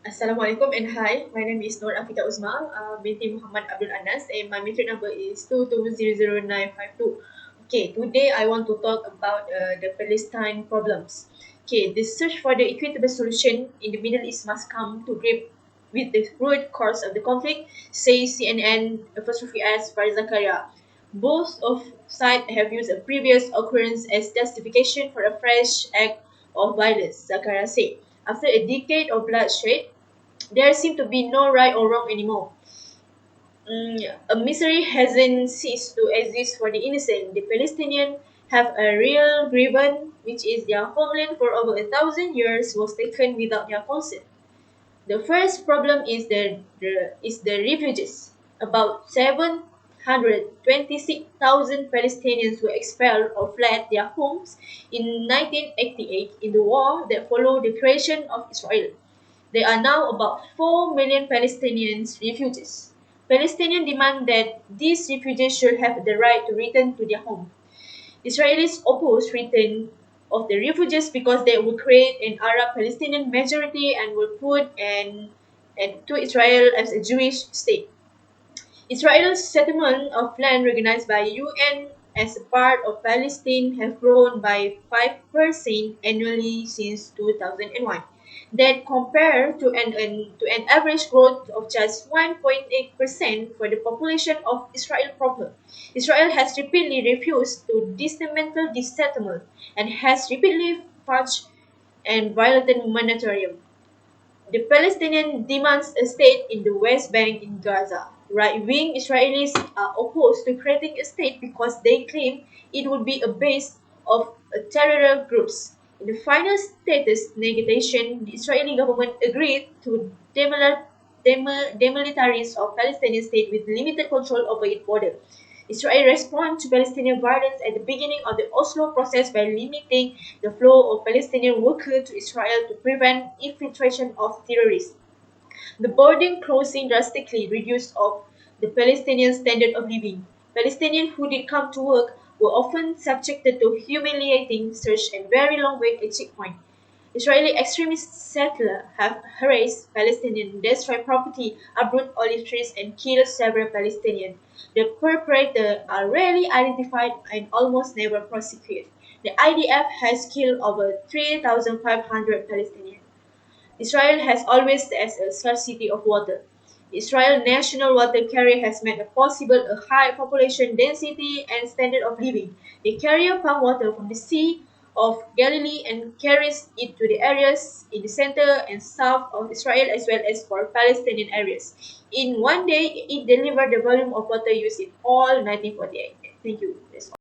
Assalamualaikum and hi, my name is Nur Afita Uzma binti Muhammad Abdul Anas and my matric number is 2200952. Okay, today I want to talk about the Palestine problems. Okay, the search for the equitable solution in the Middle East must come to grip with the root cause of the conflict, says CNN apostrophe S Farid Zakaria. Both of sides have used a previous occurrence as justification for a fresh act of violence, Zakaria said. After a decade of bloodshed, there seems to be no right or wrong anymore. A misery hasn't ceased to exist for the innocent. The Palestinians have a real grievance, which is their homeland for over 1,000 years was taken without their consent. The first problem is the refugees. About 726,000 Palestinians were expelled or fled their homes in 1988 in the war that followed the creation of Israel. There are now about 4 million Palestinian refugees. Palestinians demand that these refugees should have the right to return to their home. Israelis oppose return of the refugees because they will create an Arab Palestinian majority and will put and to Israel as a Jewish state. Israel's settlement of land recognized by UN as a part of Palestine have grown by 5% annually since 2001. That compared to an average growth of just 1.8% for the population of Israel proper. Israel has repeatedly refused to dismantle this settlement and has repeatedly fudged and violated moratorium. The Palestinian demands a state in the West Bank in Gaza. Right-wing Israelis are opposed to creating a state because they claim it would be a base of terror groups. In the final status negotiation, the Israeli government agreed to demilitarize of Palestinian state with limited control over its border. Israel responded to Palestinian violence at the beginning of the Oslo process by limiting the flow of Palestinian workers to Israel to prevent infiltration of terrorists. The border crossing drastically reduced of the Palestinian standard of living. Palestinians who did come to work were often subjected to humiliating search and very long wait at checkpoint. Israeli extremist settlers have harassed Palestinians, destroyed property, uprooted olive trees, and killed several Palestinians. The perpetrators are rarely identified and almost never prosecuted. The IDF has killed over 3,500 Palestinians. Israel has always as a scarcity of water. Israel's national water carrier has made it possible a high population density and standard of living. They carry palm water from the Sea of Galilee and carries it to the areas in the center and south of Israel as well as for Palestinian areas. In one day, it delivered the volume of water used in all 1948. Thank you. That's all.